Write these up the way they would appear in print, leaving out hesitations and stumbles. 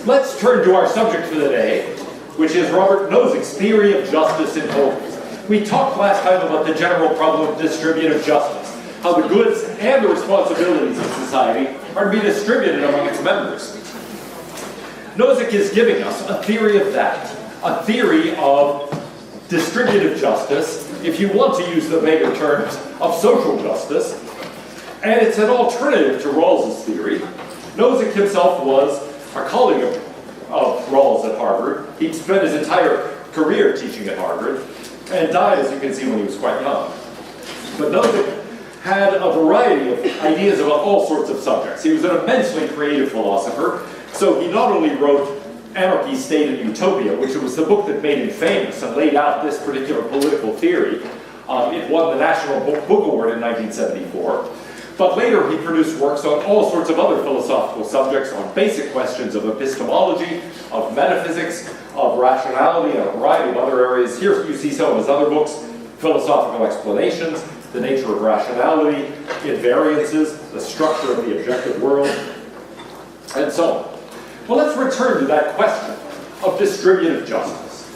let's turn to our subject for the day, which is Robert Nozick's theory of justice in wholes. We talked last time about the general problem of distributive justice, how the goods and the responsibilities of society are to be distributed among its members. Nozick is giving us a theory of that, a theory of distributive justice, if you want to use the vaguer terms of social justice, and it's an alternative to Rawls's theory. Nozick himself was a colleague of Rawls at Harvard. He spent his entire career teaching at Harvard, and died, as you can see, when he was quite young. But Nozick had a variety of ideas about all sorts of subjects. He was an immensely creative philosopher, so he not only wrote Anarchy, State, and Utopia, which was the book that made him famous and laid out this particular political theory. It won the National Book Award in 1974. But later he produced works on all sorts of other philosophical subjects, on basic questions of epistemology, of metaphysics, of rationality, and a variety of other areas. Here you see some of his other books: Philosophical Explanations, The Nature of Rationality, Invariances, The Structure of the Objective World, and so on. Well, let's return to that question of distributive justice.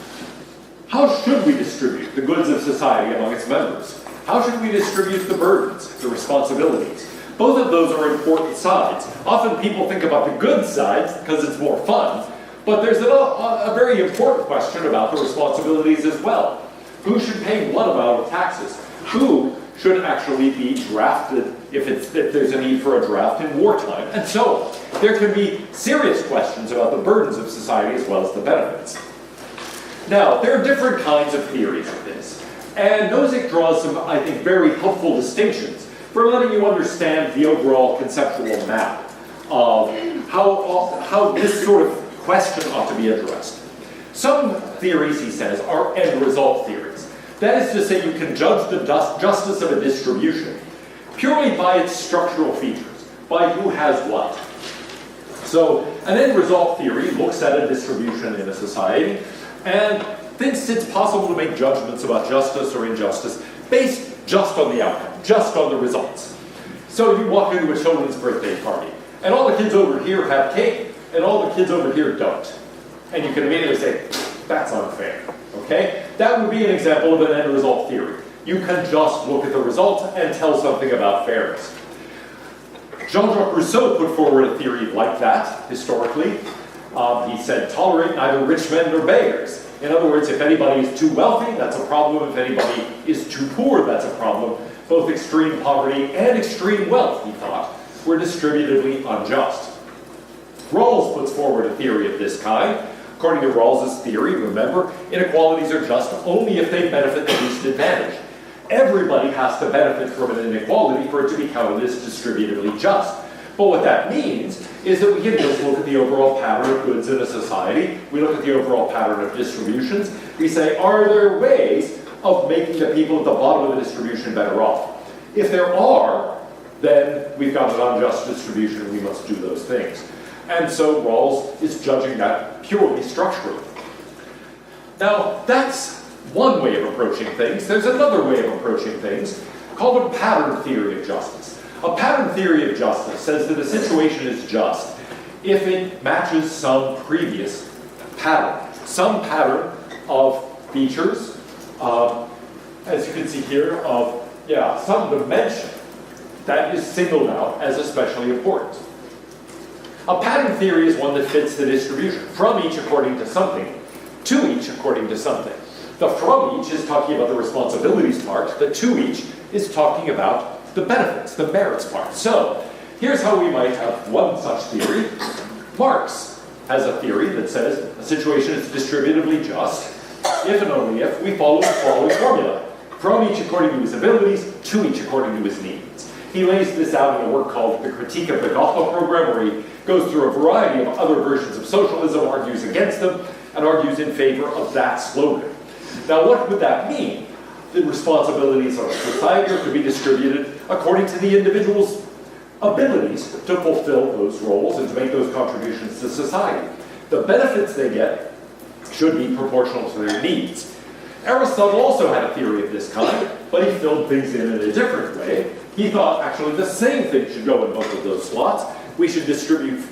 How should we distribute the goods of society among its members? How should we distribute the burdens, the responsibilities? Both of those are important sides. Often people think about the good sides because it's more fun, but there's a very important question about the responsibilities as well. Who should pay what amount of taxes? Who should actually be drafted if there's a need for a draft in wartime, and so on. There can be serious questions about the burdens of society as well as the benefits. Now, there are different kinds of theories of this, and Nozick draws some, I think, very helpful distinctions for letting you understand the overall conceptual map of how this sort of question ought to be addressed. Some theories, he says, are end-result theories. That is to say, you can judge the justice of a distribution purely by its structural features, by who has what. So, an end-result theory looks at a distribution in a society and thinks it's possible to make judgments about justice or injustice based just on the outcome, just on the results. So you walk into a children's birthday party, and all the kids over here have cake, and all the kids over here don't. And you can immediately say, that's unfair, okay? That would be an example of an end-result theory. You can just look at the results and tell something about fairness. Jean-Jacques Rousseau put forward a theory like that, historically. He said, tolerate neither rich men nor beggars. In other words, if anybody is too wealthy, that's a problem. If anybody is too poor, that's a problem. Both extreme poverty and extreme wealth, he thought, were distributively unjust. Rawls puts forward a theory of this kind. According to Rawls's theory, remember, inequalities are just only if they benefit the least advantaged. Everybody has to benefit from an inequality for it to be counted as distributively just. But what that means is that we can just look at the overall pattern of goods in a society. We look at the overall pattern of distributions. We say, are there ways of making the people at the bottom of the distribution better off? If there are, then we've got an unjust distribution and we must do those things. And so Rawls is judging that purely structurally. Now, that's one way of approaching things. There's another way of approaching things called a pattern theory of justice. A pattern theory of justice says that a situation is just if it matches some previous pattern, some pattern of features, as you can see here, of some dimension that is singled out as especially important. A pattern theory is one that fits the distribution, from each according to something, to each according to something. The from each is talking about the responsibilities part, the to each is talking about the benefits, the merits part. So, here's how we might have one such theory. Marx has a theory that says a situation is distributively just if and only if we follow the following formula. From each according to his abilities, to each according to his needs. He lays this out in a work called The Critique of the Gotha Program, where he goes through a variety of other versions of socialism, argues against them, and argues in favor of that slogan. Now, what would that mean? The responsibilities of society are to be distributed according to the individual's abilities to fulfill those roles and to make those contributions to society. The benefits they get should be proportional to their needs. Aristotle also had a theory of this kind, but he filled things in a different way. He thought actually the same thing should go in both of those slots. We should distribute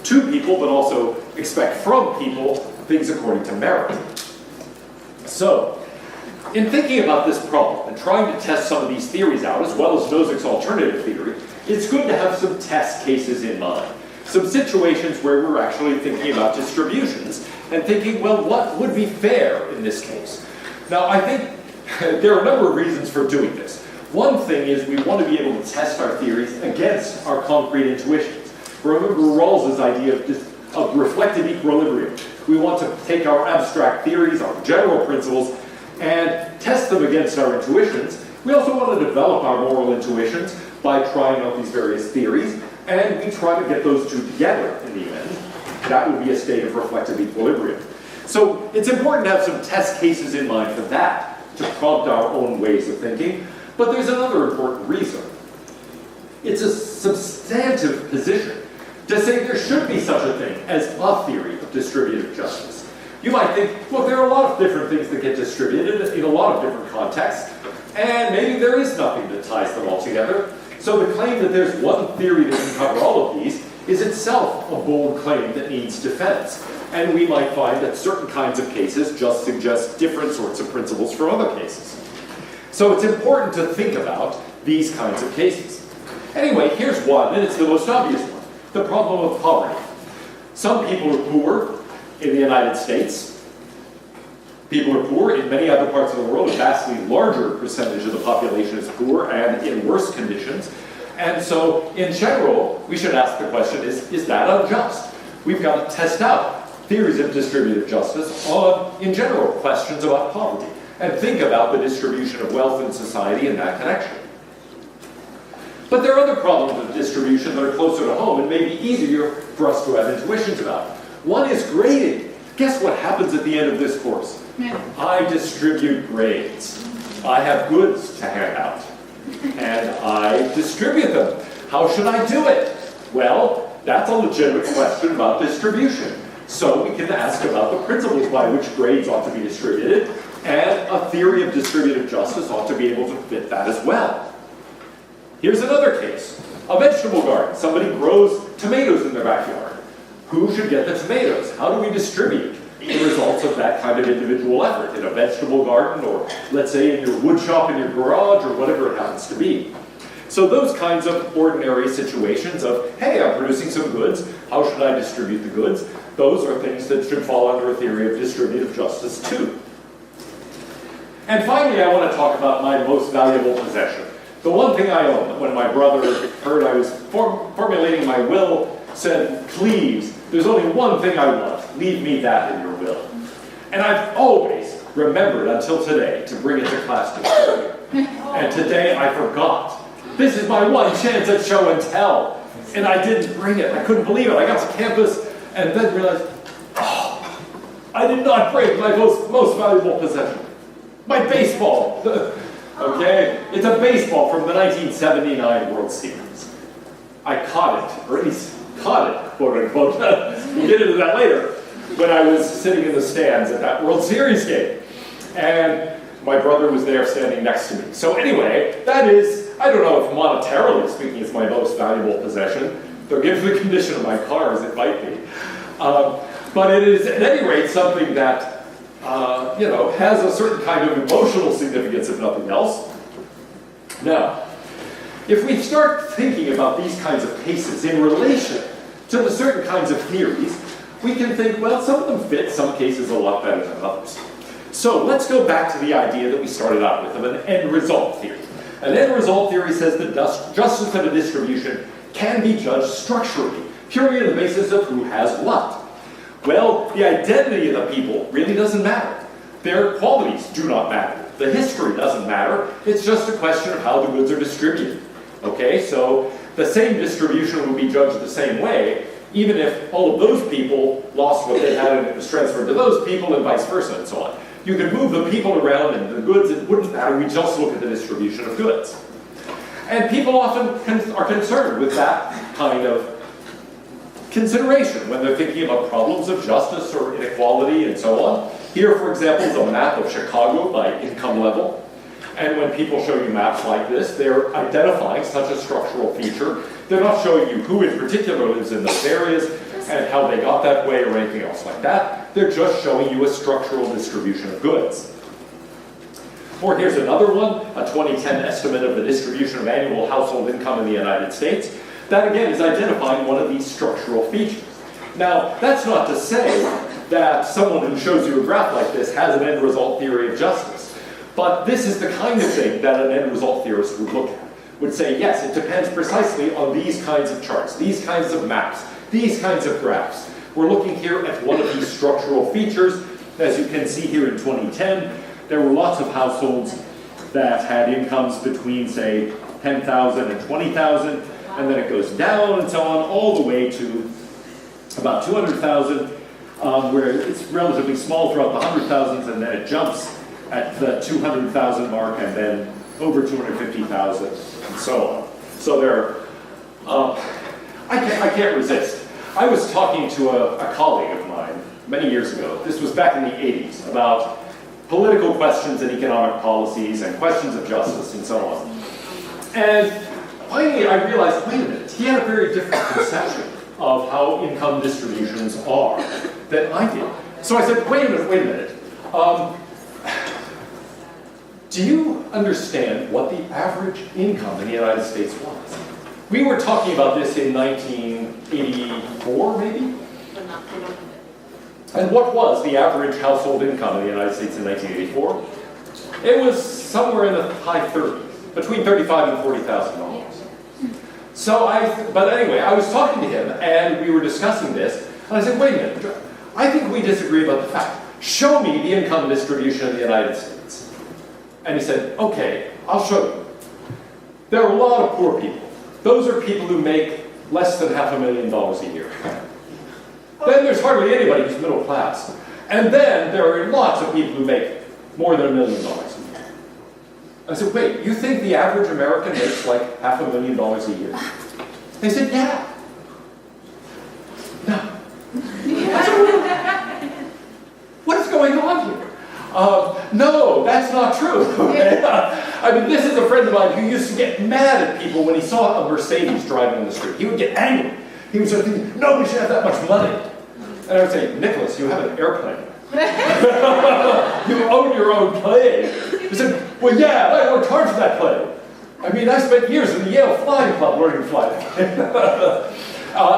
to people, but also expect from people things according to merit. So, in thinking about this problem and trying to test some of these theories out, as well as Nozick's alternative theory, it's good to have some test cases in mind. Some situations where we're actually thinking about distributions and thinking, well, what would be fair in this case? Now, I think there are a number of reasons for doing this. One thing is we want to be able to test our theories against our concrete intuitions. Remember Rawls's idea of reflective equilibrium. We want to take our abstract theories, our general principles, and test them against our intuitions. We also want to develop our moral intuitions by trying out these various theories, and we try to get those two together in the end. That would be a state of reflective equilibrium. So it's important to have some test cases in mind for that, to prompt our own ways of thinking. But there's another important reason. It's a substantive position to say there should be such a thing as a theory of distributive justice. You might think, look, there are a lot of different things that get distributed in a lot of different contexts, and maybe there is nothing that ties them all together. So the claim that there's one theory that can cover all of these is itself a bold claim that needs defense. And we might find that certain kinds of cases just suggest different sorts of principles from other cases. So it's important to think about these kinds of cases. Anyway, here's one, and it's the most obvious one, the problem of poverty. Some people are poor in the United States. People are poor in many other parts of the world. A vastly larger percentage of the population is poor and in worse conditions. And so, in general, we should ask the question, is that unjust? We've got to test out theories of distributive justice on, in general, questions about poverty, and think about the distribution of wealth in society in that connection. But there are other problems of distribution that are closer to home and may be easier for us to have intuitions about. One is grading. Guess what happens at the end of this course? I distribute grades. I have goods to hand out, and I distribute them. How should I do it? Well, that's a legitimate question about distribution. So we can ask about the principles by which grades ought to be distributed, and a theory of distributive justice ought to be able to fit that as well. Here's another case. A vegetable garden. Somebody grows tomatoes in their backyard. Who should get the tomatoes? How do we distribute the results of that kind of individual effort in a vegetable garden, or let's say in your wood shop in your garage, or whatever it happens to be? So those kinds of ordinary situations of, hey, I'm producing some goods, how should I distribute the goods? Those are things that should fall under a theory of distributive justice too. And finally, I want to talk about my most valuable possession. The one thing I own, when my brother heard I was formulating my will, said, please, there's only one thing I want. Leave me that in your will. And I've always remembered until today to bring it to class to show you. And today I forgot. This is my one chance at show and tell. And I didn't bring it. I couldn't believe it. I got to campus and then realized, oh, I did not bring my most valuable possession. My baseball. Okay? It's a baseball from the 1979 World Series. I caught it, or at least caught it, quote unquote. We'll get into that later, when I was sitting in the stands at that World Series game. And my brother was there standing next to me. So anyway, that is, I don't know if monetarily speaking it's my most valuable possession, though given the condition of my cars it might be. But it is at any rate something that has a certain kind of emotional significance, if nothing else. Now, if we start thinking about these kinds of cases in relation to the certain kinds of theories, we can think, well, some of them fit some cases a lot better than others. So let's go back to the idea that we started out with of an end result theory. An end result theory says that justice of a distribution can be judged structurally, purely on the basis of who has what. Well, the identity of the people really doesn't matter. Their qualities do not matter. The history doesn't matter. It's just a question of how the goods are distributed. Okay, so the same distribution would be judged the same way, even if all of those people lost what they had and it was transferred to those people and vice versa and so on. You could move the people around and the goods, it wouldn't matter. We just look at the distribution of goods. And people often are concerned with that kind of consideration when they're thinking about problems of justice or inequality and so on. Here, for example, is a map of Chicago by income level. And when people show you maps like this, they're identifying such a structural feature. They're not showing you who in particular lives in those areas. and how they got that way or anything else like that. They're just showing you a structural distribution of goods. Or here's another one, a 2010 estimate of the distribution of annual household income in the United States. That again is identifying one of these structural features. Now, that's not to say that someone who shows you a graph like this has an end result theory of justice. But this is the kind of thing that an end result theorist would look at. Would say, yes, it depends precisely on these kinds of charts, these kinds of maps, these kinds of graphs. We're looking here at one of these structural features. As you can see here in 2010, there were lots of households that had incomes between, say, 10,000 and 20,000, and then it goes down and so on, all the way to about 200,000, where it's relatively small throughout the 100,000s, and then it jumps at the 200,000 mark, and then over 250,000, and so on. So there, I can't resist. I was talking to a colleague of mine many years ago. This was back in the 80s, about political questions and economic policies and questions of justice and so on. And finally I realized, wait a minute, he had a very different conception of how income distributions are than I did. So I said, wait a minute. Do you understand what the average income in the United States was? We were talking about this in 1984, maybe? And what was the average household income in the United States in 1984? It was somewhere in the high 30s, between $35,000 and $40,000. So but anyway, I was talking to him, and we were discussing this, and I said, wait a minute, I think we disagree about the fact. Show me the income distribution in the United States. And he said, okay, I'll show you. There are a lot of poor people. Those are people who make less than $500,000 a year. Then there's hardly anybody who's middle class. And then there are lots of people who make more than $1 million a year. I said, wait, you think the average American makes like $500,000 a year? They said, yeah. No. What is going on here? No, that's not true. Okay? I mean, this is a friend of mine who used to get mad at people when he saw a Mercedes driving on the street. He would get angry. He would start thinking, nobody should have that much money. And I would say, Nicholas, you have an airplane. You own your own plane. He said, well, yeah, I worked hard for that plane. I mean, I spent years in the Yale Flying Club learning to fly that plane.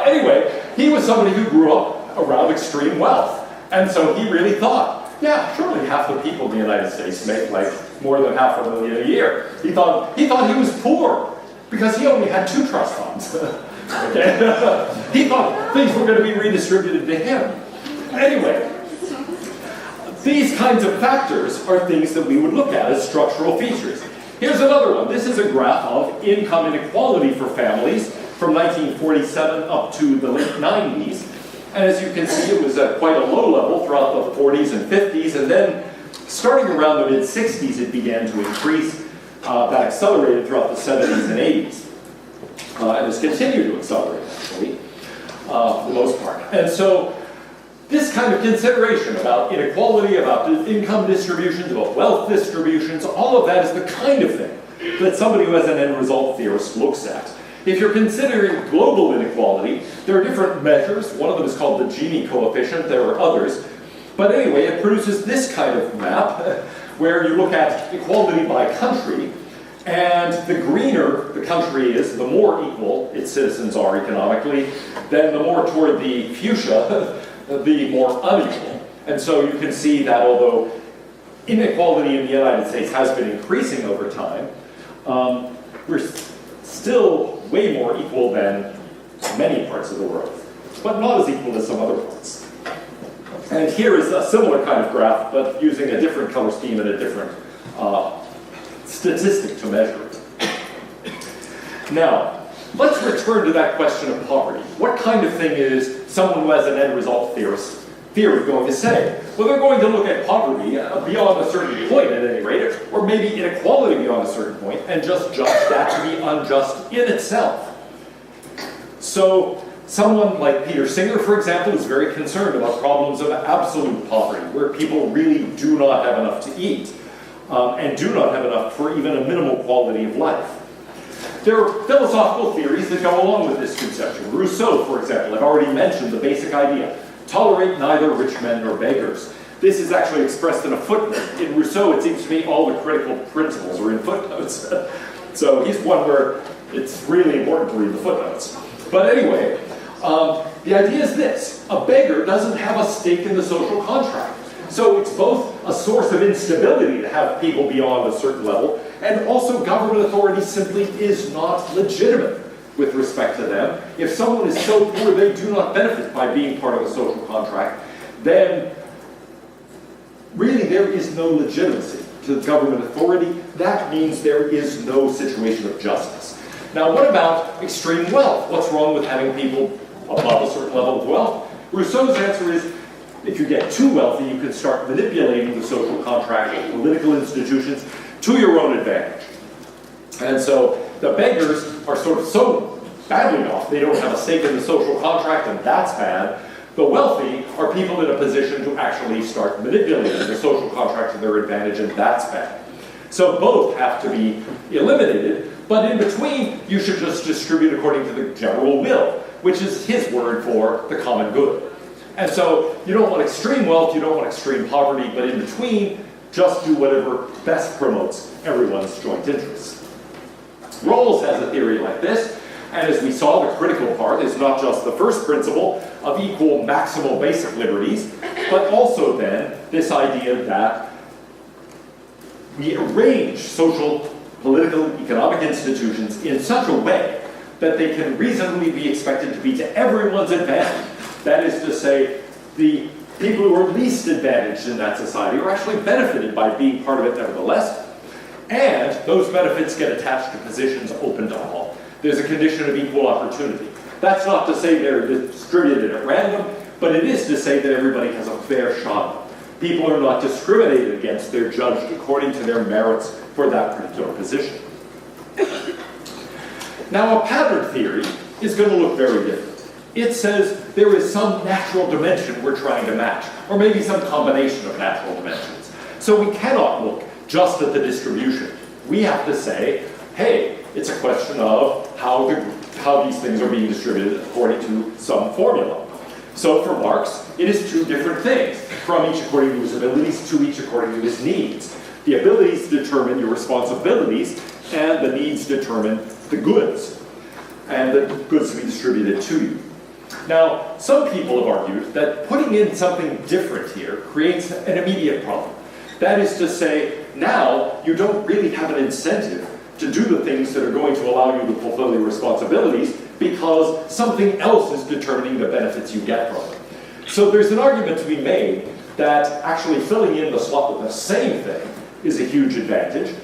Anyway, he was somebody who grew up around extreme wealth. And so he really thought, yeah, surely half the people in the United States make like more than $500,000 a year. He thought he was poor because he only had 2 trust funds. Okay? He thought things were going to be redistributed to him. Anyway, these kinds of factors are things that we would look at as structural features. Here's another one. This is a graph of income inequality for families from 1947 up to the late 90s. And as you can see, it was at quite a low level throughout the 40s and 50s, and then starting around the mid-60s, it began to increase. That accelerated throughout the 70s and 80s. And has continued to accelerate, actually, for the most part. And so this kind of consideration about inequality, about income distributions, about wealth distributions, all of that is the kind of thing that somebody who has an end result theorist looks at. If you're considering global inequality, there are different measures. One of them is called the Gini Coefficient. There are others. But anyway, it produces this kind of map where you look at equality by country, and the greener the country is, the more equal its citizens are economically, then the more toward the fuchsia, the more unequal. And so you can see that although inequality in the United States has been increasing over time, we're still way more equal than many parts of the world, but not as equal as some other parts. And here is a similar kind of graph, but using a different color scheme and a different statistic to measure it. Now, let's return to that question of poverty. What kind of thing is someone who has an end result theory going to say? Well, they're going to look at poverty beyond a certain point at any rate, or maybe inequality beyond a certain point, and just judge that to be unjust in itself. So, someone like Peter Singer, for example, is very concerned about problems of absolute poverty, where people really do not have enough to eat, and do not have enough for even a minimal quality of life. There are philosophical theories that go along with this conception. Rousseau, for example, I've already mentioned the basic idea. Tolerate neither rich men nor beggars. This is actually expressed in a footnote. In Rousseau, it seems to me all the critical principles are in footnotes. So he's one where it's really important to read the footnotes. But anyway, the idea is this. A beggar doesn't have a stake in the social contract. So it's both a source of instability to have people beyond a certain level, and also government authority simply is not legitimate with respect to them. If someone is so poor they do not benefit by being part of a social contract, then really there is no legitimacy to government authority. That means there is no situation of justice. Now, what about extreme wealth? What's wrong with having people above a certain level of wealth? Rousseau's answer is, if you get too wealthy, you can start manipulating the social contract and political institutions to your own advantage. And so the beggars are sort of so badly off, they don't have a stake in the social contract, and that's bad. The wealthy are people in a position to actually start manipulating the social contract to their advantage, and that's bad. So both have to be eliminated, but in between, you should just distribute according to the general will, which is his word for the common good. And so you don't want extreme wealth, you don't want extreme poverty, but in between, just do whatever best promotes everyone's joint interests. Rawls has a theory like this, and as we saw, the critical part is not just the first principle of equal maximal basic liberties, but also then this idea that we arrange social, political, economic institutions in such a way that they can reasonably be expected to be to everyone's advantage. That is to say, the people who are least advantaged in that society are actually benefited by being part of it nevertheless, and those benefits get attached to positions open to all. There's a condition of equal opportunity. That's not to say they're distributed at random, but it is to say that everybody has a fair shot. People are not discriminated against, they're judged according to their merits for that particular position. Now, a pattern theory is going to look very different. It says there is some natural dimension we're trying to match, or maybe some combination of natural dimensions. So we cannot look just at the distribution. We have to say, hey, it's a question of how these things are being distributed according to some formula. So for Marx, it is two different things, from each according to his abilities to each according to his needs. The abilities determine your responsibilities, and the needs determine the goods, and the goods to be distributed to you. Now, some people have argued that putting in something different here creates an immediate problem. That is to say, now you don't really have an incentive to do the things that are going to allow you to fulfill your responsibilities because something else is determining the benefits you get from it. So there's an argument to be made that actually filling in the slot with the same thing is a huge advantage,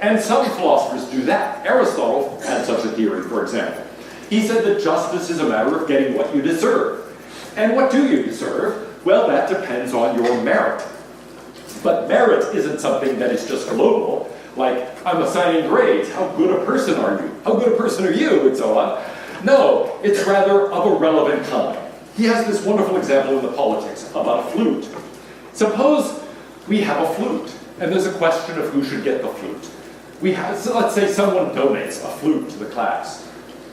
and some philosophers do that. Aristotle had such a theory, for example. He said that justice is a matter of getting what you deserve. And what do you deserve? Well, that depends on your merit. But merit isn't something that is just global, like I'm assigning grades. How good a person are you? How good a person are you? And so on. No, it's rather of a relevant kind. He has this wonderful example in the politics about a flute. Suppose we have a flute, and there's a question of who should get the flute. So let's say someone donates a flute to the class.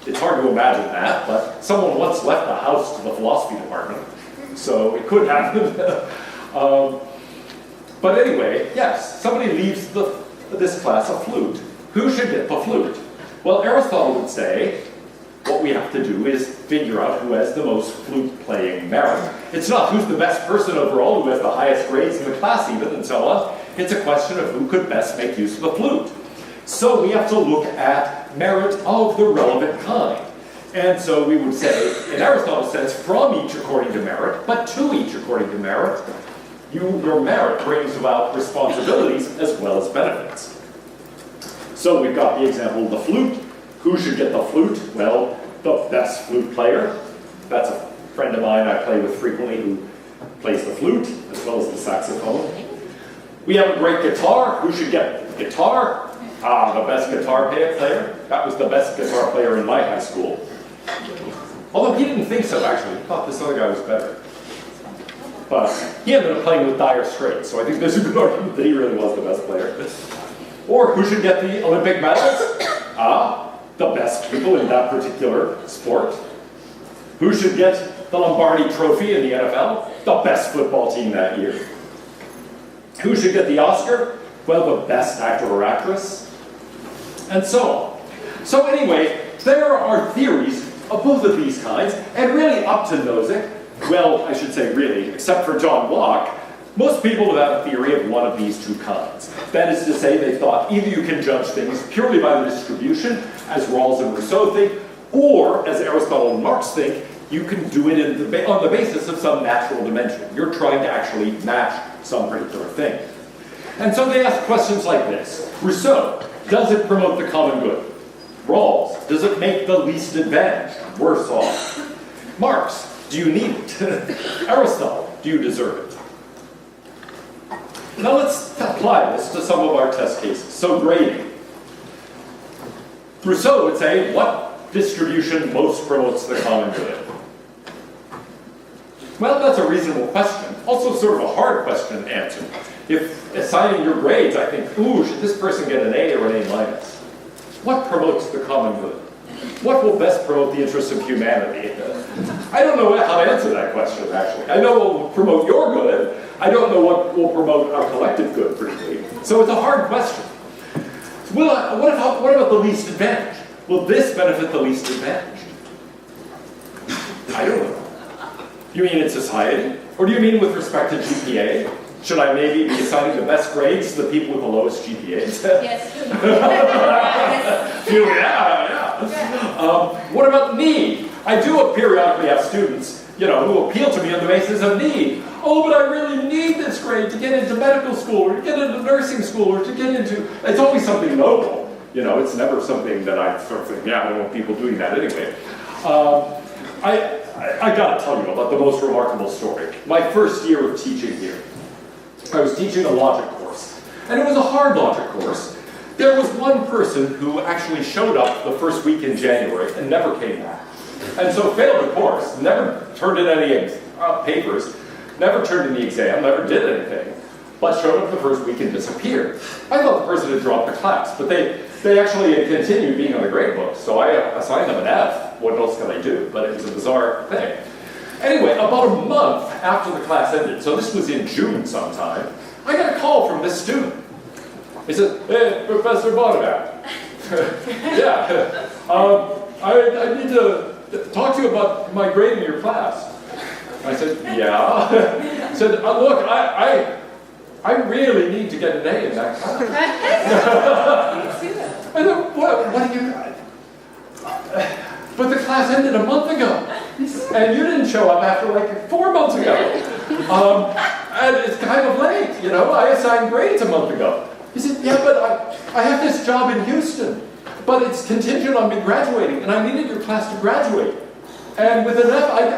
It's hard to imagine that, but someone once left the house to the philosophy department, so it could happen. But anyway, yes, somebody leaves this class a flute. Who should get the flute? Well, Aristotle would say, what we have to do is figure out who has the most flute-playing merit. It's not who's the best person overall, who has the highest grades in the class even, and so on. It's a question of who could best make use of the flute. So we have to look at merit of the relevant kind. And so we would say, in Aristotle's sense, from each according to merit, but to each according to merit, your merit brings about responsibilities as well as benefits. So we've got the example of the flute. Who should get the flute? Well, the best flute player. That's a friend of mine I play with frequently who plays the flute as well as the saxophone. We have a great guitar. Who should get the guitar? The best guitar player. That was the best guitar player in my high school. Although he didn't think so, actually. He thought this other guy was better. But he ended up playing with Dire Straits, so I think there's a good argument that he really was the best player. Or who should get the Olympic medals? The best people in that particular sport. Who should get the Lombardi Trophy in the NFL? The best football team that year. Who should get the Oscar? Well, the best actor or actress. And so on. So anyway, there are theories of both of these kinds, and really up to Nozick, well, I should say really, except for John Locke, most people have had a theory of one of these two kinds. That is to say, they thought either you can judge things purely by the distribution, as Rawls and Rousseau think, or, as Aristotle and Marx think, you can do it on the basis of some natural dimension. You're trying to actually match some particular thing. And so they ask questions like this. Rousseau, does it promote the common good? Rawls, does it make the least advantaged worse off? Marx, do you need it? Aristotle, do you deserve it? Now let's apply this to some of our test cases. So grading. Rousseau would say, what distribution most promotes the common good? Well, that's a reasonable question. Also sort of a hard question to answer. If assigning your grades, I think, ooh, should this person get an A or an A minus? What promotes the common good? What will best promote the interests of humanity? I don't know how to answer that question, actually. I know what will promote your good. I don't know what will promote our collective good, particularly. So it's a hard question. Well, what about the least advantaged? Will this benefit the least advantaged? I don't know. You mean in society? Or do you mean with respect to GPA? Should I maybe be assigning the best grades to the people with the lowest GPAs? Yes. What about need? I do periodically have students, who appeal to me on the basis of need. Oh, but I really need this grade to get into medical school, or to get into nursing school, or to get into... It's always something noble. It's never something that I sort of think, I don't want people doing that anyway. I gotta tell you about the most remarkable story. My first year of teaching here. I was teaching a logic course, and it was a hard logic course. There was one person who actually showed up the first week in January and never came back. And so failed the course, never turned in any papers, never turned in the exam, never did anything, but showed up the first week and disappeared. I thought the person had dropped the class, but they actually had continued being on the grade book, so I assigned them an F. What else could I do? But it was a bizarre thing. Anyway, about a month after the class ended, so this was in June sometime, I got a call from this student. He said, hey, Professor Bonneback. Yeah, I need to talk to you about my grade in your class. I said, yeah. He said, look, I really need to get an A in that class. I said, what do you... But the class ended a month ago. And you didn't show up after like 4 months ago. And it's kind of late, I assigned grades a month ago. He said, yeah, but I have this job in Houston, but it's contingent on me graduating, and I needed your class to graduate. And with an F, I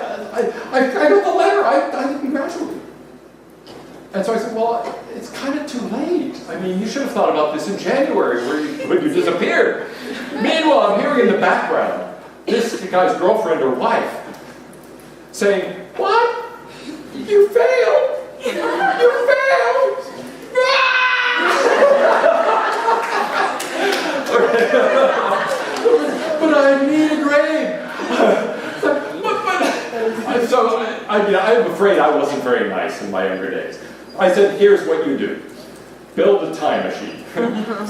got the letter, I didn't graduate. And so I said, well, it's kind of too late. I mean, you should have thought about this in January when you disappeared. Meanwhile, I'm hearing in the background this guy's girlfriend or wife saying, what? You failed! You failed! But I need a grade. So I'm afraid I wasn't very nice in my younger days. I said, here's what you do. Build a time machine.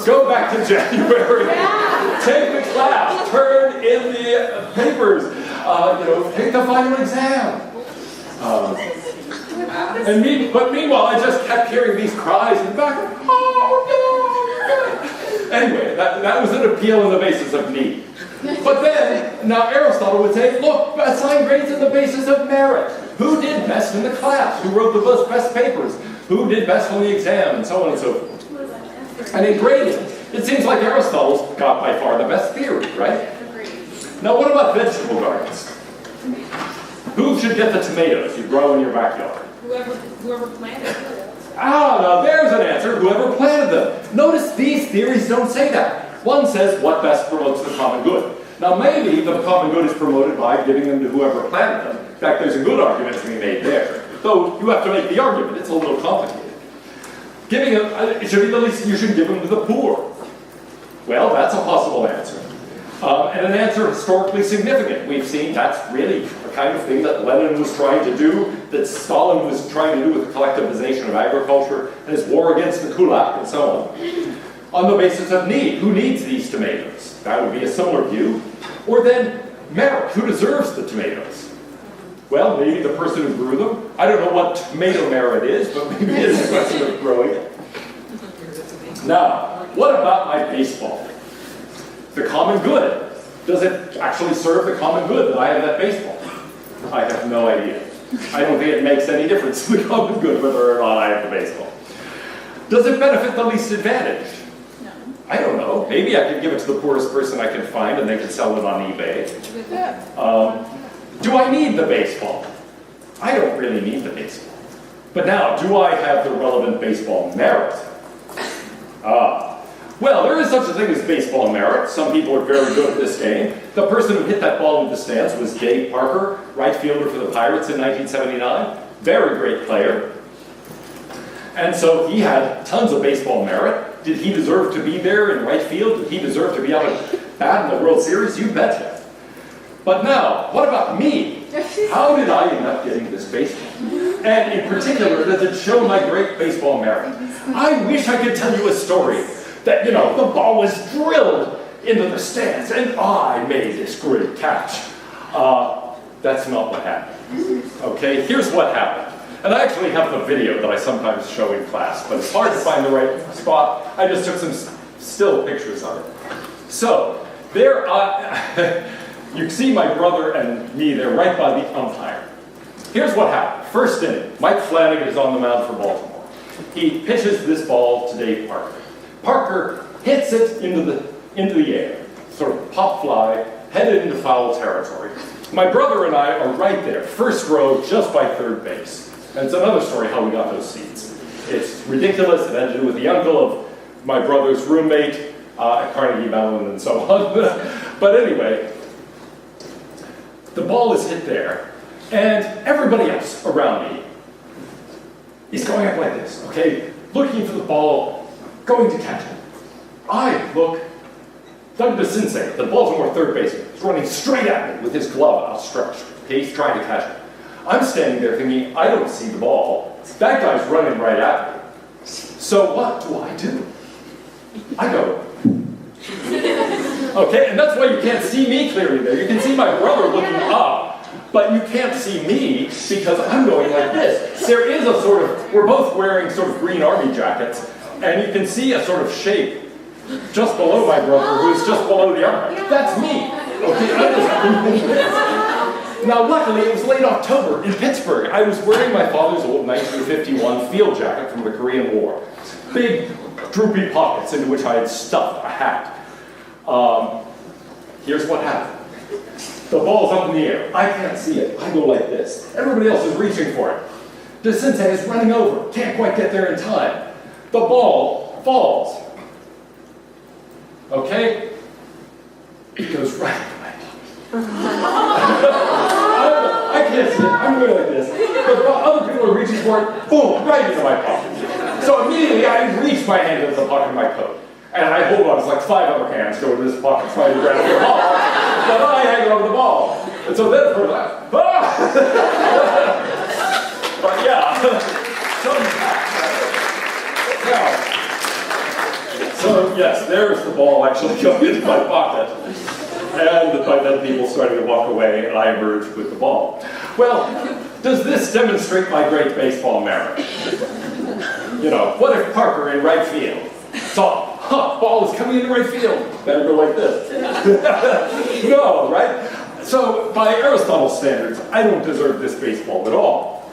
Go back to January. Take the class. Turn in the papers. Take the final exam. But meanwhile, I just kept hearing these cries in the background. Oh, no. Anyway, that was an appeal on the basis of need. But then, now Aristotle would say, look, assign grades on the basis of merit. Who did best in the class? Who wrote the best papers? Who did best on the exam? And so on and so forth. And in grading, it seems like Aristotle's got by far the best theory, right? Now what about vegetable gardens? Who should get the tomatoes you grow in your backyard? Whoever planted them. Now there's an answer, whoever planted them. Notice these theories don't say that. One says what best promotes the common good. Now maybe the common good is promoted by giving them to whoever planted them. In fact, there's a good argument to be made there. Though you have to make the argument, it's a little complicated. Giving them, it should be the least, you should give them to the poor. Well, that's a possible answer. And an answer historically significant. We've seen that's really the kind of thing that Lenin was trying to do, that Stalin was trying to do with the collectivization of agriculture, and his war against the kulak, and so on the basis of need. Who needs these tomatoes? That would be a similar view. Or then, merit. Who deserves the tomatoes? Well, maybe the person who grew them. I don't know what tomato merit is, but maybe it's a question of growing it. Now, what about my baseball? The common good. Does it actually serve the common good that I have that baseball? I have no idea. I don't think it makes any difference to the common good whether or not I have the baseball. Does it benefit the least advantaged? No. I don't know. Maybe I could give it to the poorest person I can find and they could sell it on eBay. Do I need the baseball? I don't really need the baseball. But now, do I have the relevant baseball merit? Well, there is such a thing as baseball merit. Some people are very good at this game. The person who hit that ball into the stands was Dave Parker, right fielder for the Pirates in 1979. Very great player. And so he had tons of baseball merit. Did he deserve to be there in right field? Did he deserve to be out of bat in the World Series? You betcha. But now, what about me? How did I end up getting this baseball? And in particular, does it show my great baseball merit? I wish I could tell you a story that, the ball was drilled into the stands and I made this great catch. That's not what happened. Okay, here's what happened. And I actually have the video that I sometimes show in class, but it's hard to find the right spot. I just took some still pictures of it. So, there, you can see my brother and me there right by the umpire. Here's what happened. First inning, Mike Flanagan is on the mound for Baltimore. He pitches this ball to Dave Parker. Parker hits it into the air, sort of pop fly, headed into foul territory. My brother and I are right there, first row, just by third base. And it's another story how we got those seats. It's ridiculous. It had to do with the uncle of my brother's roommate at Carnegie Mellon and so on. But anyway, the ball is hit there, and everybody else around me is going up like this, okay? Looking for the ball, going to catch it. I look, Doug DeCinces, the Baltimore third baseman, is running straight at me with his glove outstretched. Okay, he's trying to catch it. I'm standing there thinking, I don't see the ball. That guy's running right at me. So what do? I go. Okay, and that's why you can't see me clearly there. You can see my brother looking up, but you can't see me because I'm going like this. There is a sort of, we're both wearing sort of green army jackets, and you can see a sort of shape just below my brother who's just below the umpire. That's me. Okay, I was doing this. Now, luckily, it was late October in Pittsburgh. I was wearing my father's old 1951 field jacket from the Korean War. Big, droopy pockets into which I had stuffed a hat. Here's what happened. The ball's up in the air. I can't see it. I go like this. Everybody else is reaching for it. DeCinces is running over. Can't quite get there in time. The ball falls. Okay? It goes right into my pocket. I can't see it. I'm going like this. But other people are reaching for it. Boom! Right into my pocket. So immediately I reach my hand into the pocket of my coat. And I hold on. It's like 5 other hands go into this pocket trying to grab the ball. But I hang over the ball. And so then for that. But yeah. So yes, there's the ball actually going into my pocket. And by then people started to walk away and I emerged with the ball. Well, does this demonstrate my great baseball merit? What if Parker in right field saw, ball is coming into right field, better go like this. No, right? So by Aristotle's standards, I don't deserve this baseball at all.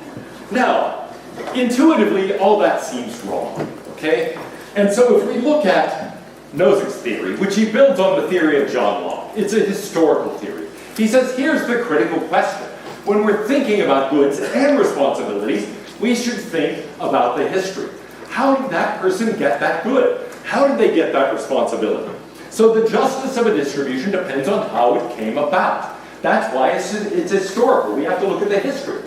Now, intuitively, all that seems wrong, okay? And so if we look at Nozick's theory, which he builds on the theory of John Locke, it's a historical theory. He says, here's the critical question. When we're thinking about goods and responsibilities, we should think about the history. How did that person get that good? How did they get that responsibility? So the justice of a distribution depends on how it came about. That's why it's historical. We have to look at the history.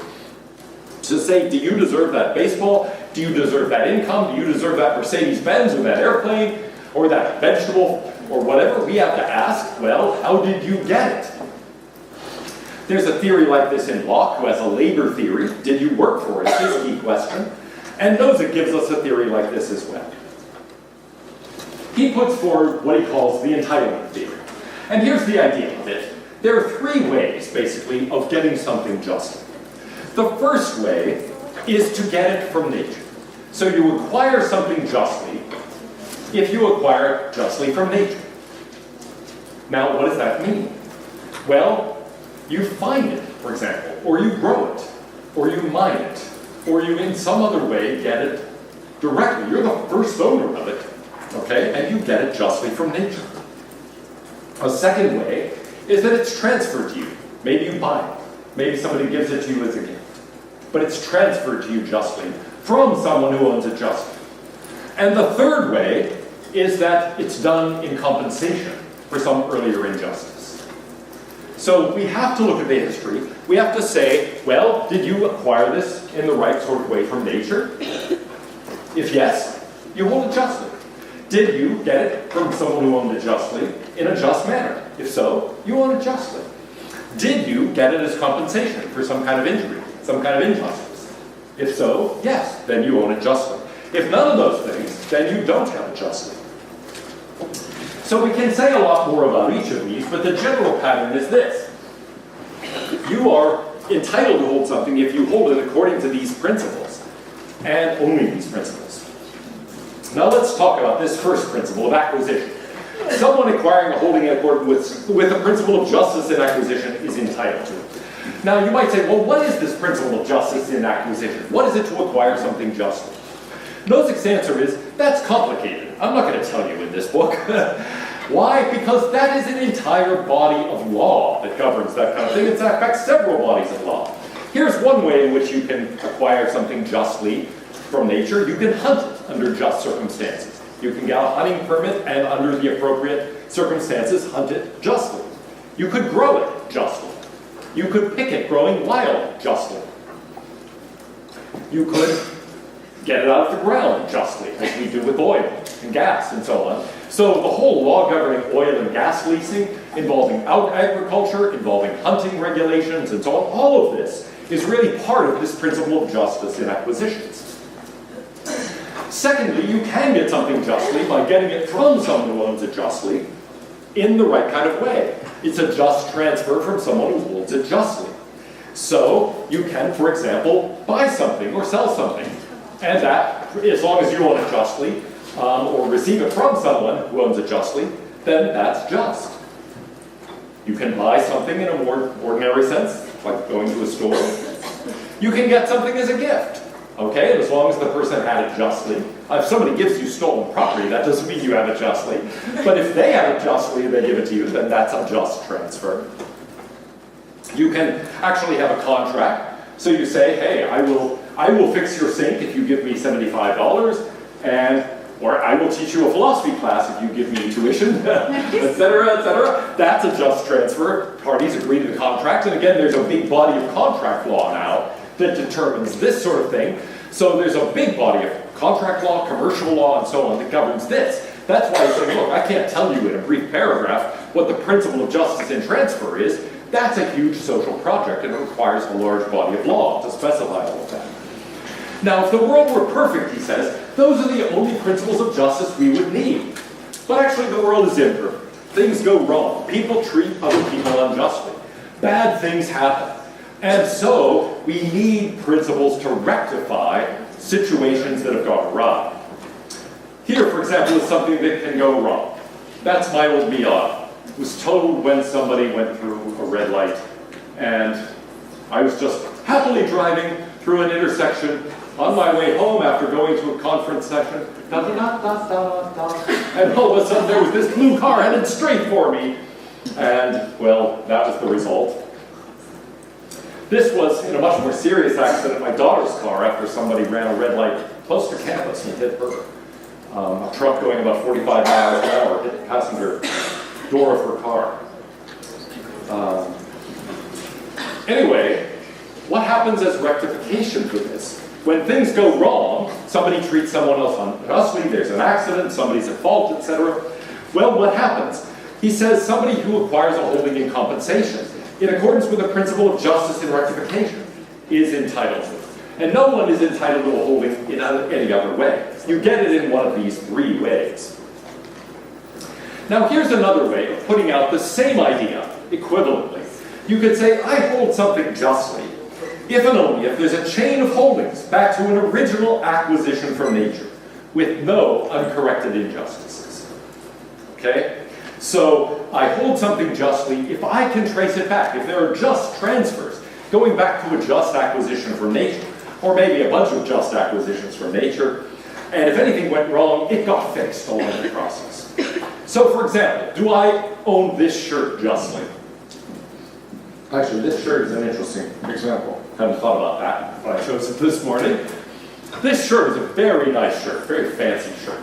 To say, do you deserve that baseball? Do you deserve that income? Do you deserve that Mercedes-Benz or that airplane or that vegetable or whatever, we have to ask, well, how did you get it? There's a theory like this in Locke, who has a labor theory. Did you work for it? Is his key question. And Nozick gives us a theory like this as well. He puts forward what he calls the entitlement theory. And here's the idea of it. There are three ways, basically, of getting something justly. The first way is to get it from nature. So you acquire something justly if you acquire it justly from nature. Now, what does that mean? Well, you find it, for example, or you grow it, or you mine it, or you in some other way get it directly. You're the first owner of it, okay? And you get it justly from nature. A second way is that it's transferred to you. Maybe you buy it. Maybe somebody gives it to you as a gift. But it's transferred to you justly from someone who owns it justly. And the third way is that it's done in compensation for some earlier injustice. So we have to look at the history. We have to say, well, did you acquire this in the right sort of way from nature? If yes, you hold it justly. Did you get it from someone who owned it justly in a just manner? If so, you own it justly. Did you get it as compensation for some kind of injury, some kind of injustice? If so, yes, then you own it justly. If none of those things, then you don't have it justly. So we can say a lot more about each of these, but the general pattern is this. You are entitled to hold something if you hold it according to these principles, and only these principles. Now let's talk about this first principle of acquisition. Someone acquiring or holding in accordance with the principle of justice in acquisition is entitled to it. Now you might say, well, what is this principle of justice in acquisition? What is it to acquire something justly? Nozick's answer is, that's complicated. I'm not going to tell you in this book. Why? Because that is an entire body of law that governs that kind of thing. It affects several bodies of law. Here's one way in which you can acquire something justly from nature. You can hunt it under just circumstances. You can get a hunting permit and under the appropriate circumstances hunt it justly. You could grow it justly. You could pick it growing wild justly. You could get it out of the ground justly, as we do with oil and gas and so on. So the whole law governing oil and gas leasing, involving agriculture, involving hunting regulations and so on, all of this is really part of this principle of justice in acquisitions. Secondly, you can get something justly by getting it from someone who owns it justly in the right kind of way. It's a just transfer from someone who holds it justly. So you can, for example, buy something or sell something. And that, as long as you own it justly, or receive it from someone who owns it justly, then that's just. You can buy something in a more ordinary sense, like going to a store. You can get something as a gift, okay? And as long as the person had it justly. If somebody gives you stolen property, that doesn't mean you have it justly. But if they have it justly and they give it to you, then that's a just transfer. You can actually have a contract. So you say, hey, I will fix your sink if you give me $75, or I will teach you a philosophy class if you give me tuition, etc., etc. That's a just transfer. Parties agree to the contract, and again, there's a big body of contract law now that determines this sort of thing. So there's a big body of contract law, commercial law, and so on that governs this. That's why I say, look, I can't tell you in a brief paragraph what the principle of justice in transfer is. That's a huge social project, and it requires a large body of law to specify all of that. Now, if the world were perfect, he says, those are the only principles of justice we would need. But actually, the world is imperfect. Things go wrong. People treat other people unjustly. Bad things happen. And so, we need principles to rectify situations that have gone awry. Here, for example, is something that can go wrong. That's my old Miata. It was totaled when somebody went through a red light. And I was just happily driving through an intersection on my way home after going to a conference session. And all of a sudden there was this blue car headed straight for me. And, well, that was the result. This was, in a much more serious accident, my daughter's car after somebody ran a red light close to campus and hit her. A truck going about 45 miles an hour hit the passenger door of her car. Anyway, what happens as rectification for this? When things go wrong, somebody treats someone else unjustly, there's an accident, somebody's at fault, etc. Well, what happens? He says somebody who acquires a holding in compensation, in accordance with the principle of justice and rectification, is entitled to it. And no one is entitled to a holding in any other way. You get it in one of these three ways. Now here's another way of putting out the same idea equivalently. You could say, I hold something justly, if and only if there's a chain of holdings back to an original acquisition from nature, with no uncorrected injustices. Okay? So I hold something justly if I can trace it back, if there are just transfers going back to a just acquisition from nature, or maybe a bunch of just acquisitions from nature, and if anything went wrong, it got fixed along the process. So for example, do I own this shirt justly? Actually, this shirt is an interesting example. Haven't thought about that, but I chose it this morning. This shirt is a very nice shirt, very fancy shirt.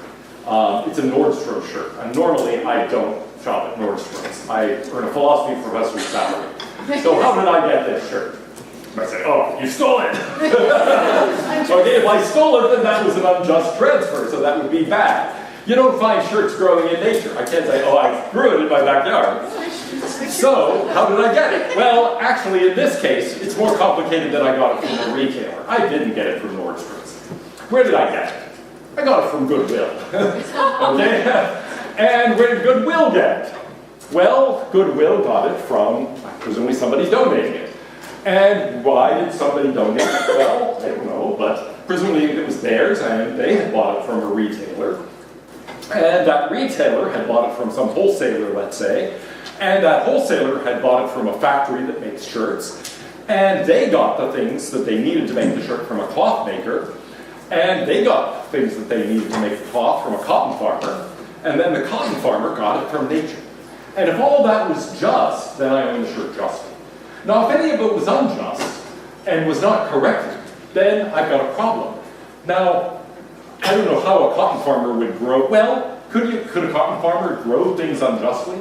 It's a Nordstrom shirt, and normally I don't shop at Nordstrom's. I earn a philosophy professor's salary. So how did I get this shirt? I say, oh, you stole it. Okay, if I stole it, then that was an unjust transfer, so that would be bad. You don't find shirts growing in nature. I can't say, oh, I grew it in my backyard. So, how did I get it? Well, actually, in this case, it's more complicated than I got it from a retailer. I didn't get it from Nordstrom's. Where did I get it? I got it from Goodwill. Okay? And where did Goodwill get it? Well, Goodwill got it from, presumably somebody donating it. And why did somebody donate it? Well, I don't know, but presumably it was theirs, and they had bought it from a retailer. And that retailer had bought it from some wholesaler, let's say, and that wholesaler had bought it from a factory that makes shirts, and they got the things that they needed to make the shirt from a cloth maker, and they got things that they needed to make the cloth from a cotton farmer, and then the cotton farmer got it from nature. And if all that was just, then I own the shirt justly. Now, if any of it was unjust and was not corrected, then I've got a problem. Now, I don't know how a cotton farmer would grow. Well, could a cotton farmer grow things unjustly?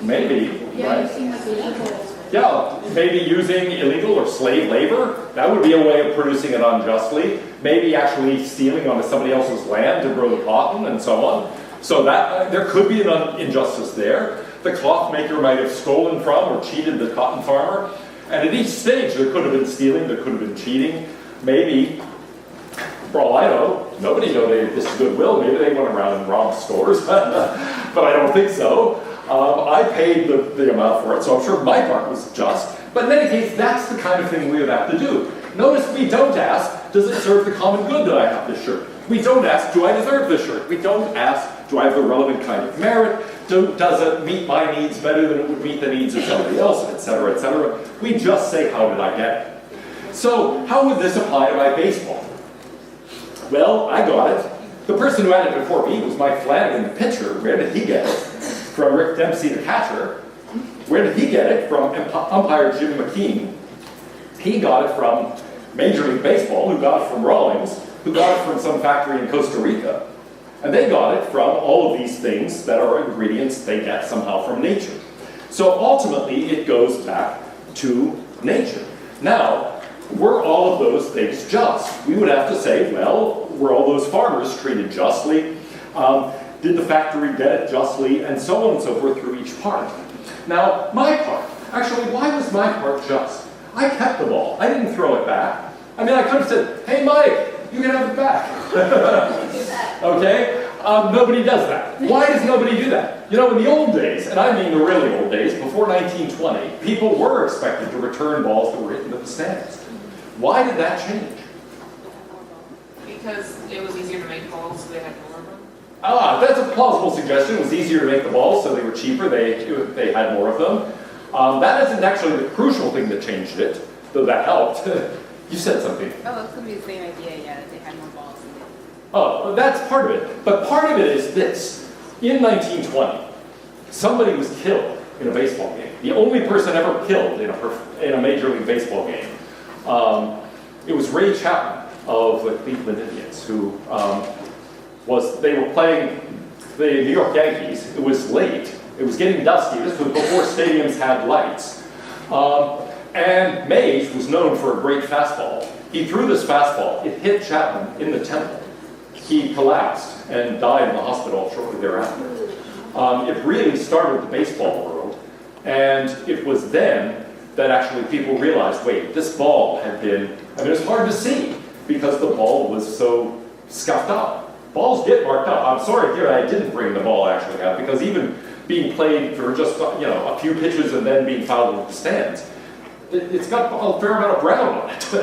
Maybe, Yeah, right? using like illegal. Yeah, maybe using illegal or slave labor. That would be a way of producing it unjustly. Maybe actually stealing onto somebody else's land to grow the cotton and so on. So that there could be an injustice there. The cloth maker might have stolen from or cheated the cotton farmer. And at each stage, there could have been stealing, there could have been cheating. Maybe, for all I know, nobody donated this to Goodwill. Maybe they went around and robbed stores, but I don't think so. I paid the amount for it, so I'm sure my part was just. But in any case, that's the kind of thing we would have to do. Notice we don't ask, does it serve the common good that I have this shirt? We don't ask, do I deserve this shirt? We don't ask, do I have the relevant kind of merit? Does it meet my needs better than it would meet the needs of somebody else, etc., etc.? We just say, how did I get it? So, how would this apply to my baseball? Well, I got it. The person who had it before me was Mike Flanagan, the pitcher. Where did he get it? From Rick Dempsey, the catcher. Where did he get it? From umpire Jim McKean. He got it from Major League Baseball, who got it from Rawlings, who got it from some factory in Costa Rica. And they got it from all of these things that are ingredients they get somehow from nature. So ultimately, it goes back to nature. Now, were all of those things just? We would have to say, well, were all those farmers treated justly? Did the factory get it justly? And so on and so forth through each part. Now, my part. Actually, why was my part just? I kept the ball. I didn't throw it back. I mean, I could have said, hey, Mike, you can have it back. Okay? Nobody does that. Why does nobody do that? You know, in the old days, and I mean the really old days, before 1920, people were expected to return balls that were hit into the stands. Why did that change? Because it was easier to make balls, so they had more of them. That's a plausible suggestion. It was easier to make the balls, so they were cheaper. They had more of them. That isn't actually the crucial thing that changed it, though that helped. You said something. Oh, it could be the same idea, yeah, that they had more balls. Oh, that's part of it. But part of it is this. In 1920, somebody was killed in a baseball game. The only person ever killed in a Major League Baseball game. It was Ray Chapman of the Cleveland Indians, who they were playing the New York Yankees. It was late. It was getting dusty. This was before stadiums had lights. And Mays was known for a great fastball. He threw this fastball. It hit Chapman in the temple. he collapsed and died in the hospital shortly thereafter. It really started the baseball world, and it was then that actually people realized, wait, this ball had been, I mean, it's hard to see because the ball was so scuffed up. Balls get marked up. I'm sorry here I didn't bring the ball actually out, because even being played for just a few pitches and then being fouled into the stands, it's got a fair amount of brown on it.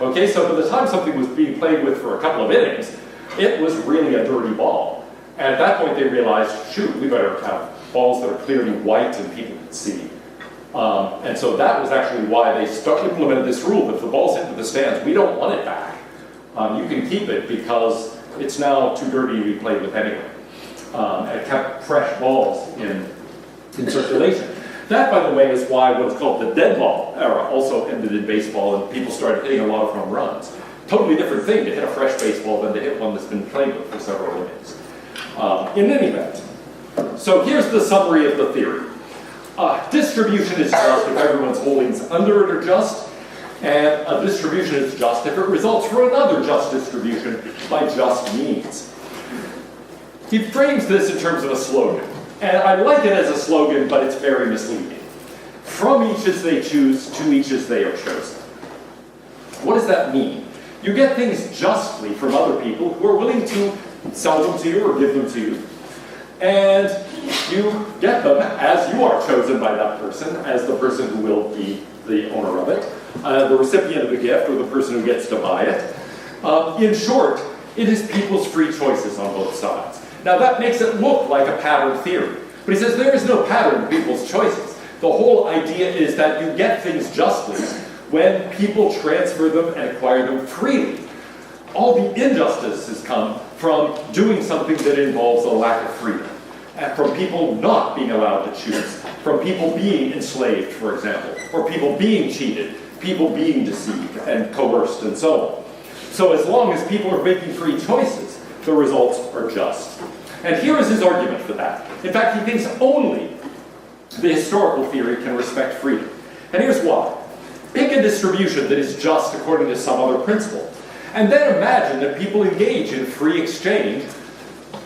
Okay, so by the time something was being played with for a couple of innings, it was really a dirty ball. And at that point they realized, shoot, we better have balls that are clearly white and people can see. And so that was actually why they implemented this rule that if the ball's into the stands, we don't want it back. You can keep it because it's now too dirty to be played with anyway. And it kept fresh balls in circulation. That, by the way, is why what's called the dead ball era also ended in baseball, and people started hitting a lot of home runs. Totally different thing to hit a fresh baseball than to hit one that's been played with for several innings. In any event, so here's the summary of the theory. Distribution is just if everyone's holdings under it are just, and a distribution is just if it results from another just distribution by just means. He frames this in terms of a slogan, and I like it as a slogan, but it's very misleading. From each as they choose, to each as they are chosen. What does that mean? You get things justly from other people who are willing to sell them to you or give them to you, and you get them as you are chosen by that person, as the person who will be the owner of it, the recipient of the gift, or the person who gets to buy it. In short, it is people's free choices on both sides. Now that makes it look like a pattern theory, but he says there is no pattern in people's choices. The whole idea is that you get things justly when people transfer them and acquire them freely. All the injustices come from doing something that involves a lack of freedom, and from people not being allowed to choose, from people being enslaved, for example, or people being cheated, people being deceived and coerced and so on. So as long as people are making free choices, the results are just. And here is his argument for that. In fact, he thinks only the historical theory can respect freedom. And here's why. Pick a distribution that is just according to some other principle, and then imagine that people engage in free exchange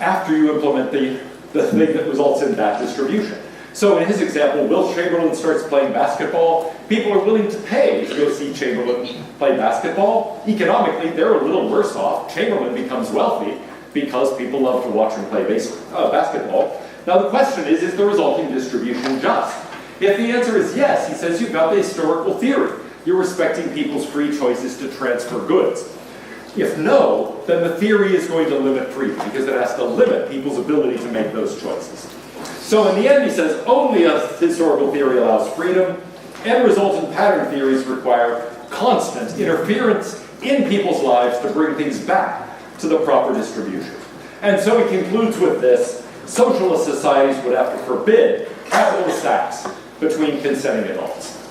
after you implement the thing that results in that distribution. So in his example, Will Chamberlain starts playing basketball. People are willing to pay to go see Chamberlain play basketball. Economically, they're a little worse off. Chamberlain becomes wealthy because people love to watch him play basketball. Now the question is the resulting distribution just? If the answer is yes, he says you've got the historical theory. You're respecting people's free choices to transfer goods. If no, then the theory is going to limit freedom because it has to limit people's ability to make those choices. So in the end, he says only a historical theory allows freedom, and resultant pattern theories require constant interference in people's lives to bring things back to the proper distribution. And so he concludes with this: socialist societies would have to forbid capitalist acts between consenting adults.